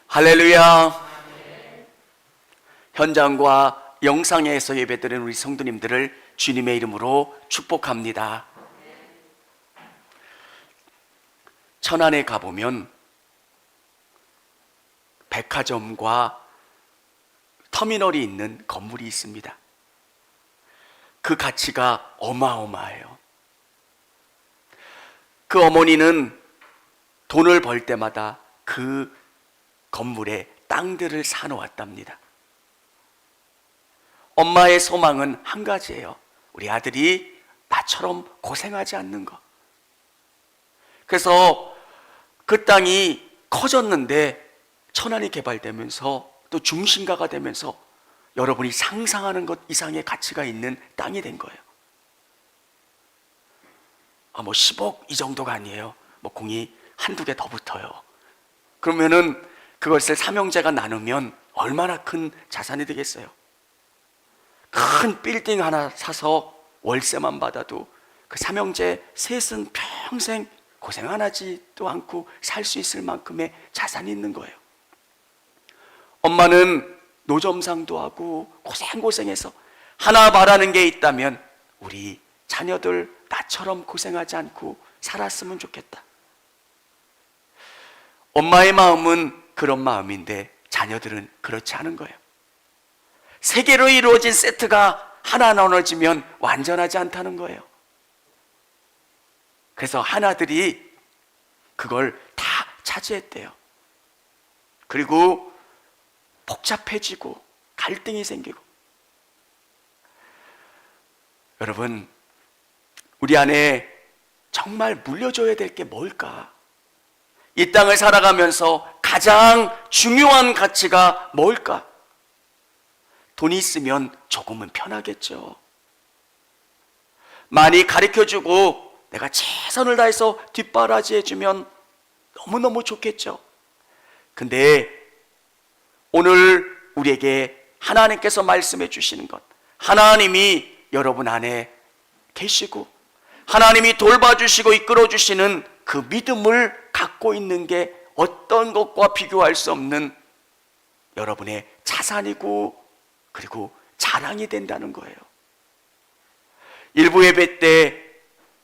할렐루야. 현장과 영상에서 예배드리는 우리 성도님들을 주님의 이름으로 축복합니다. 천안에 가보면 백화점과 터미널이 있는 건물이 있습니다. 그 가치가 어마어마해요. 그 어머니는 돈을 벌 때마다 그 건물에 땅들을 사놓았답니다. 엄마의 소망은 한 가지예요. 우리 아들이 나처럼 고생하지 않는 것. 그래서 그 땅이 커졌는데 천안이 개발되면서 또 중심가가 되면서 여러분이 상상하는 것 이상의 가치가 있는 땅이 된 거예요. 10억 이 정도가 아니에요. 공이 한두 개 더 붙어요. 그러면은 그것을 삼형제가 나누면 얼마나 큰 자산이 되겠어요? 큰 빌딩 하나 사서 월세만 받아도 그 삼형제 셋은 평생 고생 안 하지도 않고 살 수 있을 만큼의 자산이 있는 거예요. 엄마는 노점상도 하고 고생해서 하나 바라는 게 있다면 우리 자녀들 나처럼 고생하지 않고 살았으면 좋겠다. 엄마의 마음은 그런 마음인데 자녀들은 그렇지 않은 거예요. 세 개로 이루어진 세트가 하나 나눠지면 완전하지 않다는 거예요. 그래서 하나들이 그걸 다 차지했대요. 그리고 복잡해지고 갈등이 생기고. 여러분, 우리 안에 정말 물려줘야 될 게 뭘까? 이 땅을 살아가면서 가장 중요한 가치가 뭘까? 돈이 있으면 조금은 편하겠죠. 많이 가르쳐주고 내가 최선을 다해서 뒷바라지 해주면 너무너무 좋겠죠. 근데 오늘 우리에게 하나님께서 말씀해 주시는 것, 하나님이 여러분 안에 계시고 하나님이 돌봐주시고 이끌어주시는 그 믿음을 갖고 있는 게 어떤 것과 비교할 수 없는 여러분의 자산이고 그리고 자랑이 된다는 거예요. 일부 예배 때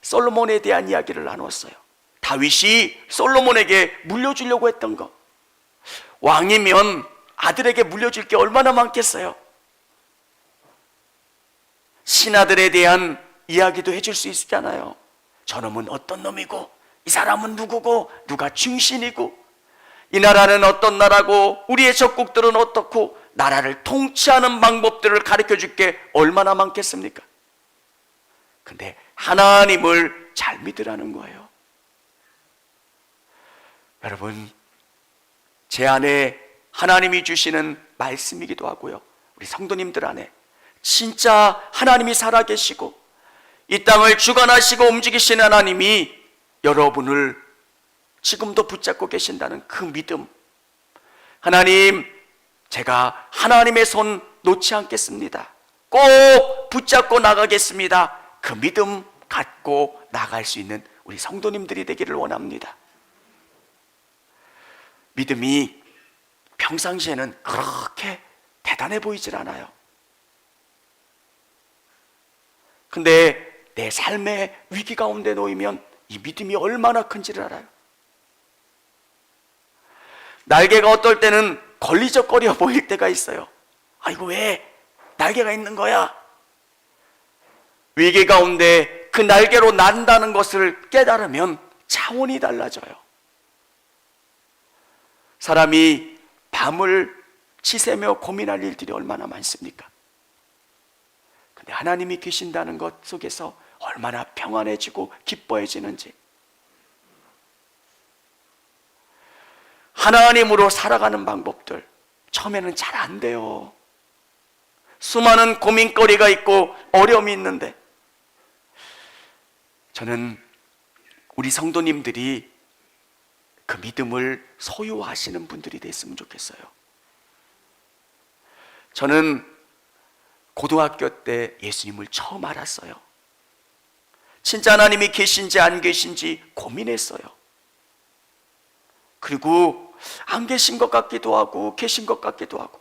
솔로몬에 대한 이야기를 나눴어요. 다윗이 솔로몬에게 물려주려고 했던 것. 왕이면 아들에게 물려줄 게 얼마나 많겠어요. 신하들에 대한 이야기도 해줄 수 있잖아요. 저놈은 어떤 놈이고 이 사람은 누구고 누가 중신이고 이 나라는 어떤 나라고 우리의 적국들은 어떻고 나라를 통치하는 방법들을 가르쳐 줄 게 얼마나 많겠습니까? 근데 하나님을 잘 믿으라는 거예요. 여러분, 제 안에 하나님이 주시는 말씀이기도 하고요, 우리 성도님들 안에 진짜 하나님이 살아계시고 이 땅을 주관하시고 움직이시는 하나님이 여러분을 지금도 붙잡고 계신다는 그 믿음. 하나님, 제가 하나님의 손 놓지 않겠습니다. 꼭 붙잡고 나가겠습니다. 그 믿음 갖고 나갈 수 있는 우리 성도님들이 되기를 원합니다. 믿음이 평상시에는 그렇게 대단해 보이질 않아요. 근데 내 삶의 위기 가운데 놓이면 이 믿음이 얼마나 큰지를 알아요. 날개가 어떨 때는 걸리적거려 보일 때가 있어요. 이거 왜 날개가 있는 거야? 위기 가운데 그 날개로 난다는 것을 깨달으면 차원이 달라져요. 사람이 밤을 치새며 고민할 일들이 얼마나 많습니까? 근데 하나님이 계신다는 것 속에서 얼마나 평안해지고 기뻐해지는지. 하나님으로 살아가는 방법들 처음에는 잘 안 돼요. 수많은 고민거리가 있고 어려움이 있는데 저는 우리 성도님들이 그 믿음을 소유하시는 분들이 됐으면 좋겠어요. 저는 고등학교 때 예수님을 처음 알았어요. 진짜 하나님이 계신지 안 계신지 고민했어요. 그리고 안 계신 것 같기도 하고 계신 것 같기도 하고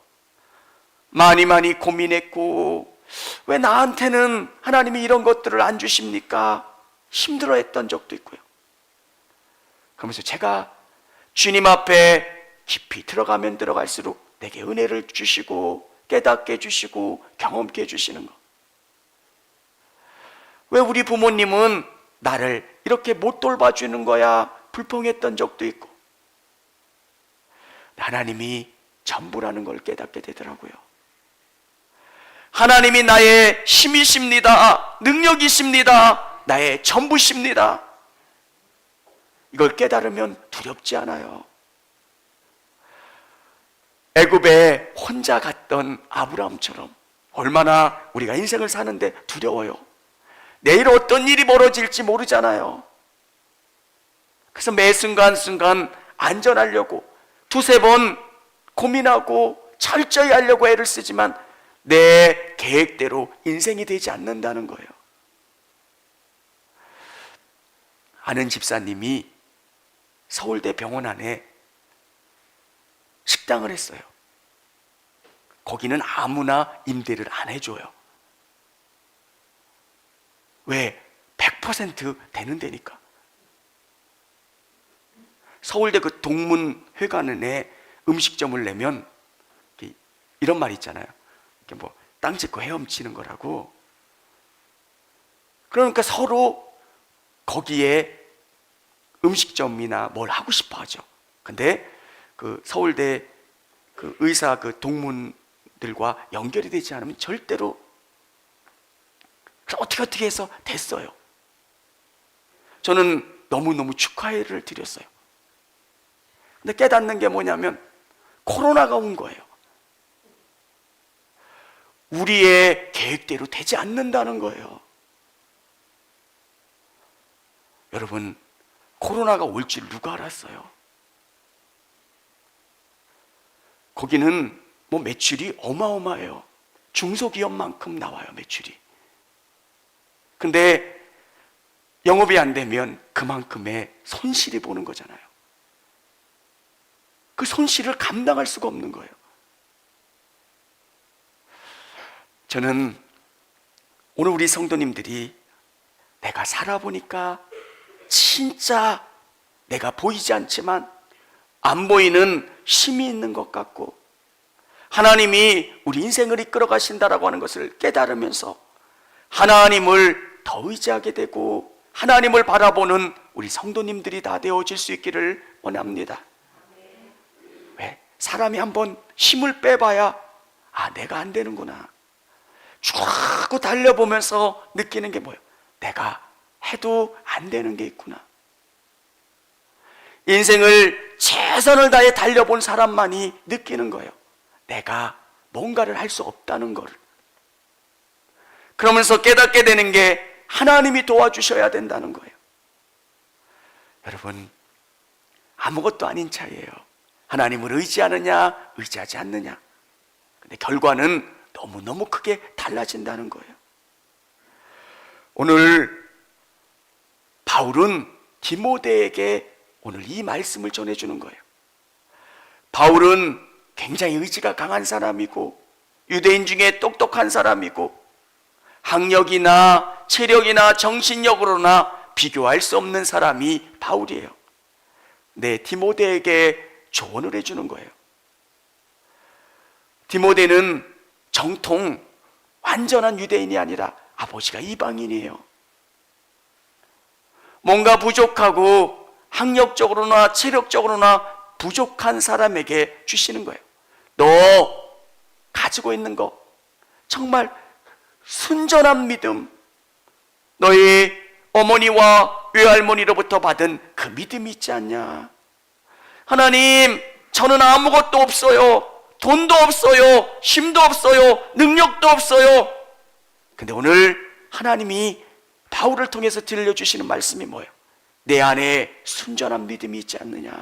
많이 고민했고, 왜 나한테는 하나님이 이런 것들을 안 주십니까? 힘들어했던 적도 있고요. 그러면서 제가 주님 앞에 깊이 들어가면 들어갈수록 내게 은혜를 주시고 깨닫게 해주시고 경험케 해주시는 것. 왜 우리 부모님은 나를 이렇게 못 돌봐주는 거야? 불평했던 적도 있고, 하나님이 전부라는 걸 깨닫게 되더라고요. 하나님이 나의 힘이십니다. 능력이십니다. 나의 전부십니다. 이걸 깨달으면 두렵지 않아요. 애굽에 혼자 갔던 아브라함처럼 얼마나 우리가 인생을 사는데 두려워요. 내일 어떤 일이 벌어질지 모르잖아요. 그래서 매 순간순간 안전하려고 두세 번 고민하고 철저히 하려고 애를 쓰지만 내 계획대로 인생이 되지 않는다는 거예요. 아는 집사님이 서울대 병원 안에 식당을 했어요. 거기는 아무나 임대를 안 해줘요. 왜? 100% 되는 데니까. 서울대 그 동문회관에 음식점을 내면 이런 말 있잖아요. 뭐 땅 짓고 헤엄치는 거라고. 그러니까 서로 거기에 음식점이나 뭘 하고 싶어 하죠. 근데 그 서울대 그 의사 그 동문들과 연결이 되지 않으면 절대로. 어떻게 해서 됐어요. 저는 너무너무 축하해를 드렸어요. 근데 깨닫는 게 뭐냐면 코로나가 온 거예요. 우리의 계획대로 되지 않는다는 거예요. 여러분, 코로나가 올 줄 누가 알았어요? 거기는 뭐 매출이 어마어마해요. 중소기업만큼 나와요, 매출이. 근데 영업이 안 되면 그만큼의 손실이 보는 거잖아요. 그 손실을 감당할 수가 없는 거예요. 저는 오늘 우리 성도님들이 내가 살아보니까 진짜 내가 보이지 않지만 안 보이는 힘이 있는 것 같고 하나님이 우리 인생을 이끌어 가신다라고 하는 것을 깨달으면서 하나님을 더 의지하게 되고 하나님을 바라보는 우리 성도님들이 다 되어질 수 있기를 원합니다. 왜? 사람이 한번 힘을 빼봐야 내가 안 되는구나. 쭉 달려보면서 느끼는 게 뭐예요? 내가 해도 안 되는 게 있구나. 인생을 최선을 다해 달려본 사람만이 느끼는 거예요. 내가 뭔가를 할 수 없다는 걸. 그러면서 깨닫게 되는 게 하나님이 도와주셔야 된다는 거예요. 여러분, 아무것도 아닌 차이예요. 하나님을 의지하느냐 의지하지 않느냐. 근데 결과는 너무너무 크게 달라진다는 거예요. 오늘 바울은 디모데에게 오늘 이 말씀을 전해주는 거예요. 바울은 굉장히 의지가 강한 사람이고 유대인 중에 똑똑한 사람이고 학력이나 체력이나 정신력으로나 비교할 수 없는 사람이 바울이에요. 네, 디모데에게 조언을 해주는 거예요. 디모데는 정통 완전한 유대인이 아니라 아버지가 이방인이에요. 뭔가 부족하고 학력적으로나 체력적으로나 부족한 사람에게 주시는 거예요. 너 가지고 있는 거 정말 순전한 믿음, 너희 어머니와 외할머니로부터 받은 그 믿음이 있지 않냐? 하나님, 저는 아무것도 없어요. 돈도 없어요. 힘도 없어요. 능력도 없어요. 근데 오늘 하나님이 바울을 통해서 들려주시는 말씀이 뭐예요? 내 안에 순전한 믿음이 있지 않느냐?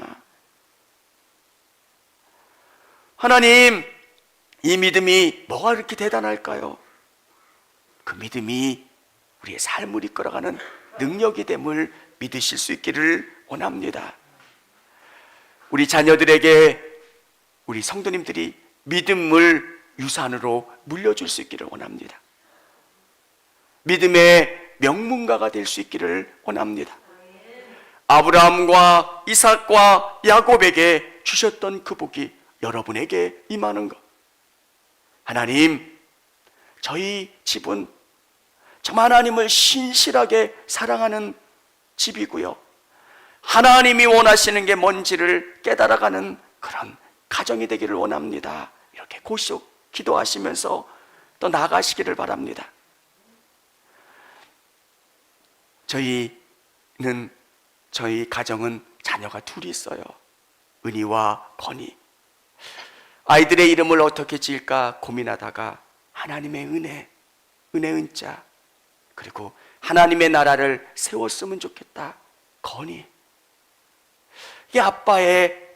하나님, 이 믿음이 뭐가 그렇게 대단할까요? 그 믿음이 우리의 삶을 이끌어가는 능력이 됨을 믿으실 수 있기를 원합니다. 우리 자녀들에게 우리 성도님들이 믿음을 유산으로 물려줄 수 있기를 원합니다. 믿음의 명문가가 될 수 있기를 원합니다. 아브라함과 이삭과 야곱에게 주셨던 그 복이 여러분에게 임하는 것. 하나님, 저희 집은 참 하나님을 신실하게 사랑하는 집이고요, 하나님이 원하시는 게 뭔지를 깨달아가는 그런 가정이 되기를 원합니다. 이렇게 고속 기도하시면서 또 나아가시기를 바랍니다. 저희 가정은 자녀가 둘이 있어요. 은희와 건희. 아이들의 이름을 어떻게 지을까 고민하다가 하나님의 은혜, 은자, 그리고 하나님의 나라를 세웠으면 좋겠다, 건희. 이게 아빠의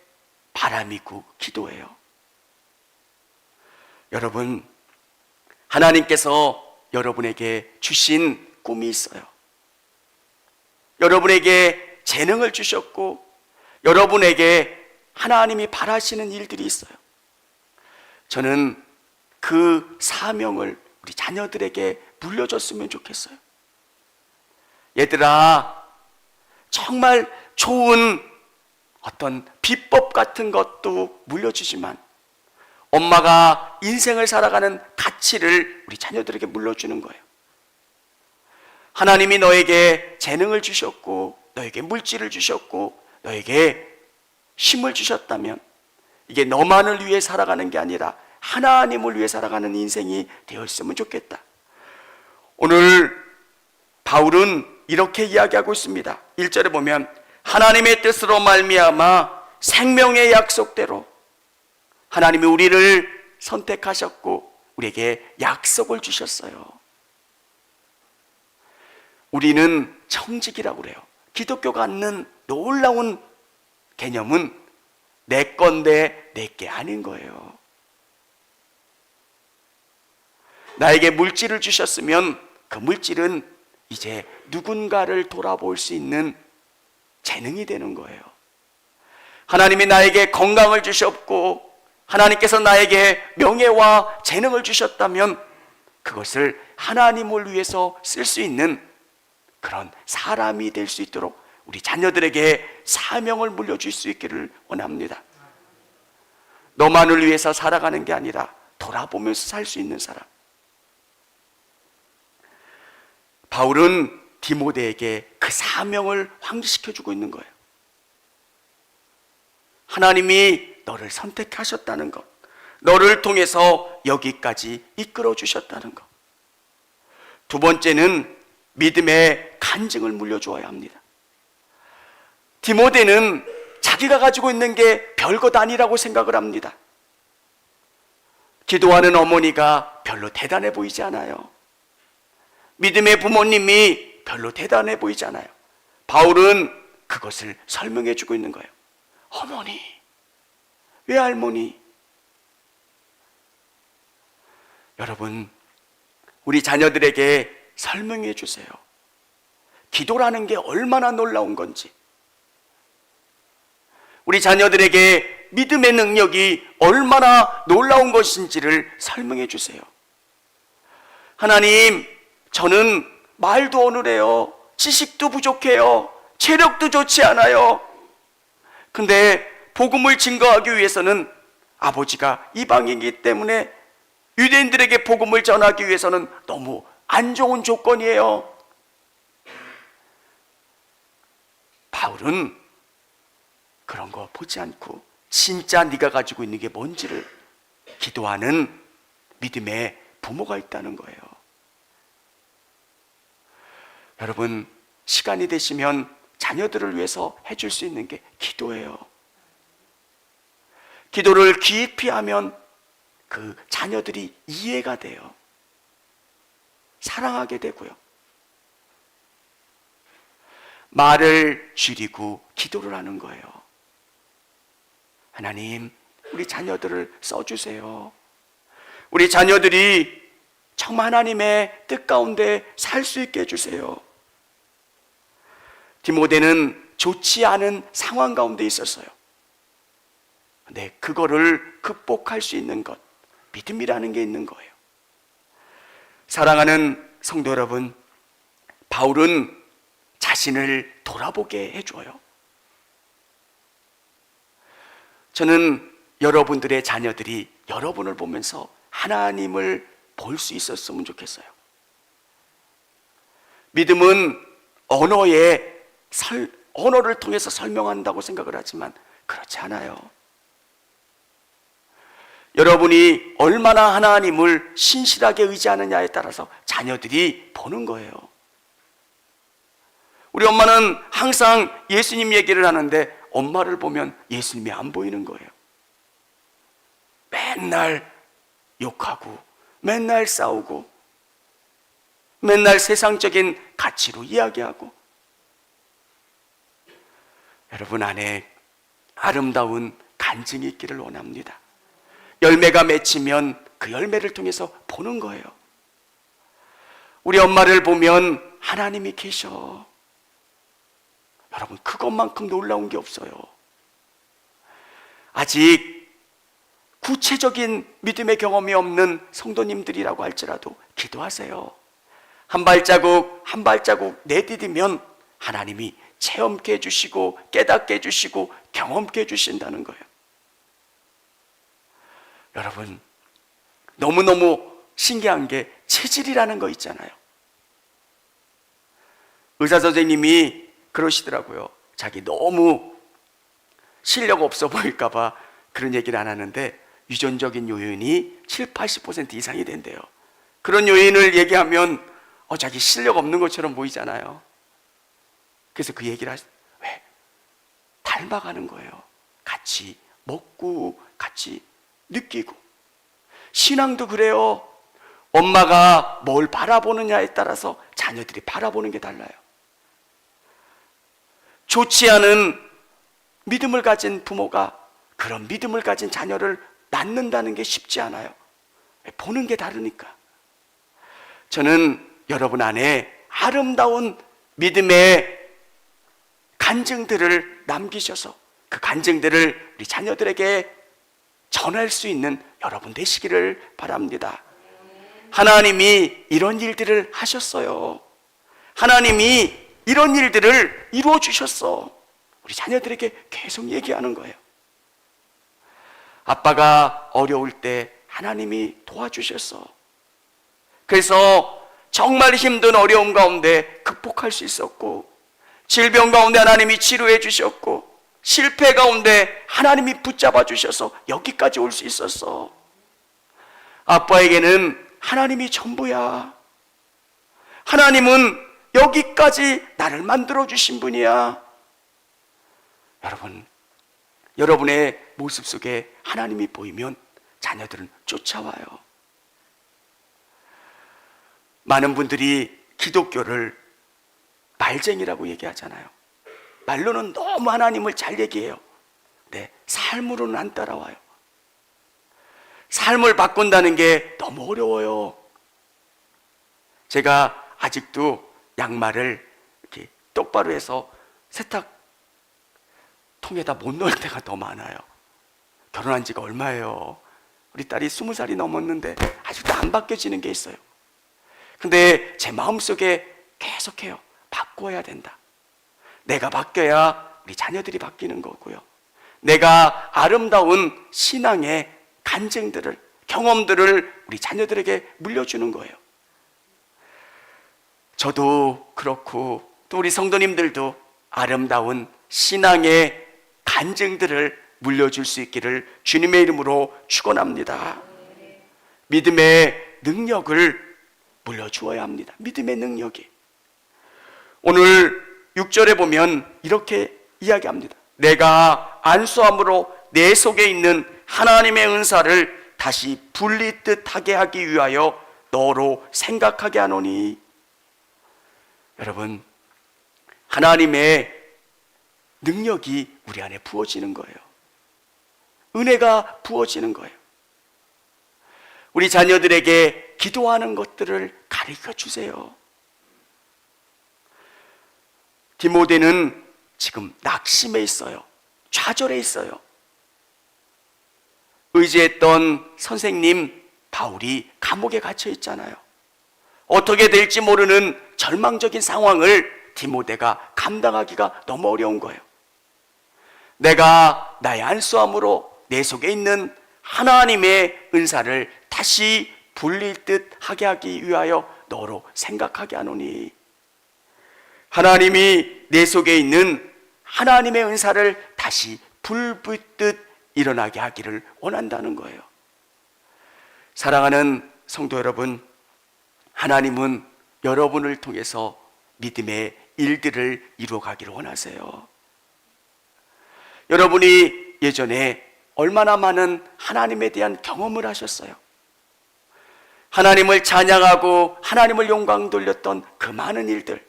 바람이고 기도예요. 여러분, 하나님께서 여러분에게 주신 꿈이 있어요. 여러분에게 재능을 주셨고, 여러분에게 하나님이 바라시는 일들이 있어요. 저는 그 사명을 우리 자녀들에게 물려줬으면 좋겠어요. 얘들아, 정말 좋은 어떤 비법 같은 것도 물려주지만 엄마가 인생을 살아가는 가치를 우리 자녀들에게 물려주는 거예요. 하나님이 너에게 재능을 주셨고, 너에게 물질을 주셨고, 너에게 힘을 주셨다면 이게 너만을 위해 살아가는 게 아니라 하나님을 위해 살아가는 인생이 되었으면 좋겠다. 오늘 바울은 이렇게 이야기하고 있습니다. 1절에 보면 하나님의 뜻으로 말미암아 생명의 약속대로 하나님이 우리를 선택하셨고 우리에게 약속을 주셨어요. 우리는 청직이라고 그래요. 기독교가 갖는 놀라운 개념은 내 건데 내게 아닌 거예요. 나에게 물질을 주셨으면 그 물질은 이제 누군가를 돌아볼 수 있는 재능이 되는 거예요. 하나님이 나에게 건강을 주셨고 하나님께서 나에게 명예와 재능을 주셨다면 그것을 하나님을 위해서 쓸 수 있는 그런 사람이 될 수 있도록 우리 자녀들에게 사명을 물려줄 수 있기를 원합니다. 너만을 위해서 살아가는 게 아니라 돌아보면서 살 수 있는 사람. 바울은 디모데에게 그 사명을 확립시켜주고 있는 거예요. 하나님이 너를 선택하셨다는 것, 너를 통해서 여기까지 이끌어 주셨다는 것. 두 번째는 믿음의 간증을 물려주어야 합니다. 디모데는 자기가 가지고 있는 게 별것 아니라고 생각을 합니다. 기도하는 어머니가 별로 대단해 보이지 않아요. 믿음의 부모님이 별로 대단해 보이지 않아요. 바울은 그것을 설명해 주고 있는 거예요. 어머니, 외할머니. 여러분, 우리 자녀들에게 설명해 주세요. 기도라는 게 얼마나 놀라운 건지, 우리 자녀들에게 믿음의 능력이 얼마나 놀라운 것인지를 설명해 주세요. 하나님, 저는 말도 어눌해요. 지식도 부족해요. 체력도 좋지 않아요. 근데 복음을 증거하기 위해서는 아버지가 이방인이기 때문에 유대인들에게 복음을 전하기 위해서는 너무 안 좋은 조건이에요. 바울은 그런 거 보지 않고 진짜 네가 가지고 있는 게 뭔지를 기도하는 믿음의 부모가 있다는 거예요. 여러분, 시간이 되시면 자녀들을 위해서 해줄 수 있는 게 기도예요. 기도를 깊이 하면 그 자녀들이 이해가 돼요. 사랑하게 되고요. 말을 줄이고 기도를 하는 거예요. 하나님, 우리 자녀들을 써주세요. 우리 자녀들이 정말 하나님의 뜻 가운데 살 수 있게 해주세요. 디모데는 좋지 않은 상황 가운데 있었어요. 근데 그거를 극복할 수 있는 것, 믿음이라는 게 있는 거예요. 사랑하는 성도 여러분, 바울은 자신을 돌아보게 해줘요. 저는 여러분들의 자녀들이 여러분을 보면서 하나님을 볼 수 있었으면 좋겠어요. 믿음은 언어를 통해서 설명한다고 생각을 하지만 그렇지 않아요. 여러분이 얼마나 하나님을 신실하게 의지하느냐에 따라서 자녀들이 보는 거예요. 우리 엄마는 항상 예수님 얘기를 하는데 엄마를 보면 예수님이 안 보이는 거예요. 맨날 욕하고 맨날 싸우고 맨날 세상적인 가치로 이야기하고. 여러분 안에 아름다운 간증이 있기를 원합니다. 열매가 맺히면 그 열매를 통해서 보는 거예요. 우리 엄마를 보면 하나님이 계셔. 여러분, 그것만큼 놀라운 게 없어요. 아직 구체적인 믿음의 경험이 없는 성도님들이라고 할지라도 기도하세요. 한 발자국 한 발자국 내디디면 하나님이 체험케 해주시고 깨닫게 해주시고 경험케 해주신다는 거예요. 여러분, 너무너무 신기한 게 체질이라는 거 있잖아요. 의사 선생님이 그러시더라고요. 자기 너무 실력 없어 보일까 봐 그런 얘기를 안 하는데 유전적인 요인이 70-80% 이상이 된대요. 그런 요인을 얘기하면 자기 실력 없는 것처럼 보이잖아요. 그래서 그 얘기를 왜? 닮아가는 거예요. 같이 먹고 같이 느끼고. 신앙도 그래요. 엄마가 뭘 바라보느냐에 따라서 자녀들이 바라보는 게 달라요. 좋지 않은 믿음을 가진 부모가 그런 믿음을 가진 자녀를 낳는다는 게 쉽지 않아요. 보는 게 다르니까. 저는 여러분 안에 아름다운 믿음의 간증들을 남기셔서 그 간증들을 우리 자녀들에게 전할 수 있는 여러분 되시기를 바랍니다. 하나님이 이런 일들을 하셨어요. 하나님이 이런 일들을 이루어 주셨어. 우리 자녀들에게 계속 얘기하는 거예요. 아빠가 어려울 때 하나님이 도와주셨어. 그래서 정말 힘든 어려움 가운데 극복할 수 있었고, 질병 가운데 하나님이 치료해 주셨고, 실패 가운데 하나님이 붙잡아 주셔서 여기까지 올 수 있었어. 아빠에게는 하나님이 전부야. 하나님은 여기까지 나를 만들어 주신 분이야. 여러분, 여러분의 모습 속에 하나님이 보이면 자녀들은 쫓아와요. 많은 분들이 기독교를 말쟁이라고 얘기하잖아요. 말로는 너무 하나님을 잘 얘기해요. 근데 삶으로는 안 따라와요. 삶을 바꾼다는 게 너무 어려워요. 제가 아직도 양말을 이렇게 똑바로 해서 세탁통에다 못 넣을 때가 더 많아요. 결혼한 지가 얼마예요? 우리 딸이 20살이 넘었는데 아직도 안 바뀌어지는 게 있어요. 근데 제 마음속에 계속해요. 바꿔야 된다. 내가 바뀌어야 우리 자녀들이 바뀌는 거고요. 내가 아름다운 신앙의 간증들을, 경험들을 우리 자녀들에게 물려주는 거예요. 저도 그렇고 또 우리 성도님들도 아름다운 신앙의 간증들을 물려줄 수 있기를 주님의 이름으로 축원합니다. 믿음의 능력을 물려주어야 합니다. 믿음의 능력이. 오늘 6절에 보면 이렇게 이야기합니다. 내가 안수함으로 내 속에 있는 하나님의 은사를 다시 분리듯하게 하기 위하여 너로 생각하게 하노니. 여러분, 하나님의 능력이 우리 안에 부어지는 거예요. 은혜가 부어지는 거예요. 우리 자녀들에게 기도하는 것들을 가르쳐 주세요. 디모데는 지금 낙심해 있어요. 좌절해 있어요. 의지했던 선생님 바울이 감옥에 갇혀 있잖아요. 어떻게 될지 모르는 절망적인 상황을 디모데가 감당하기가 너무 어려운 거예요. 내가 나의 안수함으로 내 속에 있는 하나님의 은사를 다시 불릴 듯 하게 하기 위하여 너로 생각하게 하노니, 하나님이 내 속에 있는 하나님의 은사를 다시 불붙듯 일어나게 하기를 원한다는 거예요. 사랑하는 성도 여러분, 하나님은 여러분을 통해서 믿음의 일들을 이루어가기를 원하세요. 여러분이 예전에 얼마나 많은 하나님에 대한 경험을 하셨어요. 하나님을 찬양하고 하나님을 영광 돌렸던 그 많은 일들,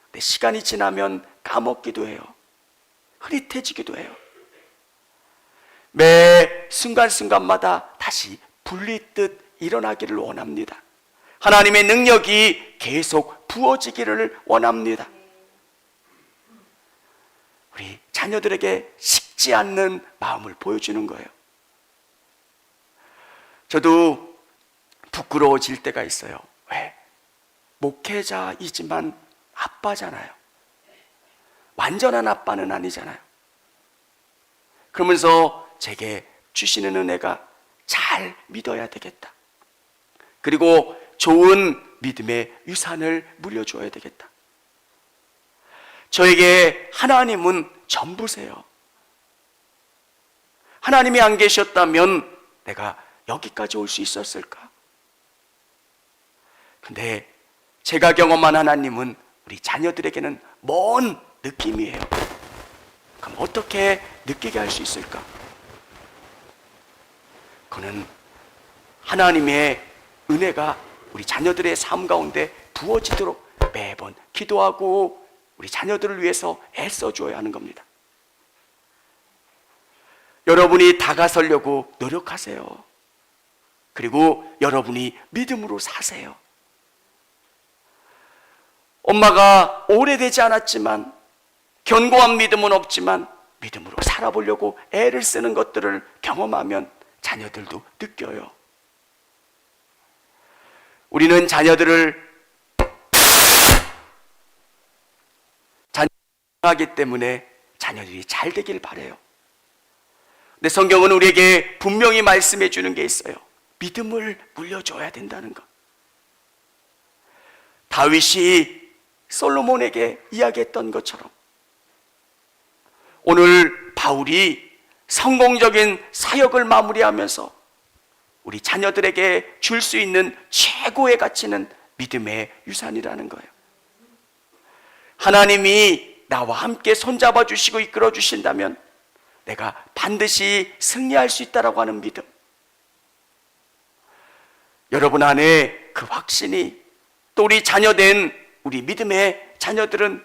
근데 시간이 지나면 까먹기도 해요. 흐릿해지기도 해요. 매 순간순간마다 다시 불리듯 일어나기를 원합니다. 하나님의 능력이 계속 부어지기를 원합니다. 우리 자녀들에게 식지 않는 마음을 보여주는 거예요. 저도 부끄러워질 때가 있어요. 왜? 목회자이지만 아빠잖아요. 완전한 아빠는 아니잖아요. 그러면서 제게 주시는 은혜가 잘 믿어야 되겠다. 그리고 좋은 믿음의 유산을 물려줘야 되겠다. 저에게 하나님은 전부세요. 하나님이 안 계셨다면 내가 여기까지 올 수 있었을까? 근데 제가 경험한 하나님은 우리 자녀들에게는 먼 느낌이에요. 그럼 어떻게 느끼게 할 수 있을까? 그는 하나님의 은혜가 우리 자녀들의 삶 가운데 부어지도록 매번 기도하고 우리 자녀들을 위해서 애써줘야 하는 겁니다. 여러분이 다가서려고 노력하세요. 그리고 여러분이 믿음으로 사세요. 엄마가 오래되지 않았지만, 견고한 믿음은 없지만 믿음으로 살아보려고 애를 쓰는 것들을 경험하면 자녀들도 느껴요. 우리는 자녀들을 하기 때문에 자녀들이 잘 되길 바라요. 근데 성경은 우리에게 분명히 말씀해 주는 게 있어요. 믿음을 물려줘야 된다는 것. 다윗이 솔로몬에게 이야기했던 것처럼 오늘 바울이 성공적인 사역을 마무리하면서 우리 자녀들에게 줄 수 있는 최고의 가치는 믿음의 유산이라는 거예요. 하나님이 나와 함께 손잡아 주시고 이끌어 주신다면 내가 반드시 승리할 수 있다라고 하는 믿음. 여러분 안에 그 확신이, 또 우리 자녀된 우리 믿음의 자녀들은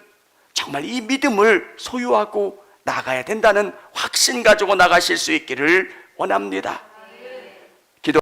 정말 이 믿음을 소유하고 나가야 된다는 확신 가지고 나가실 수 있기를 원합니다.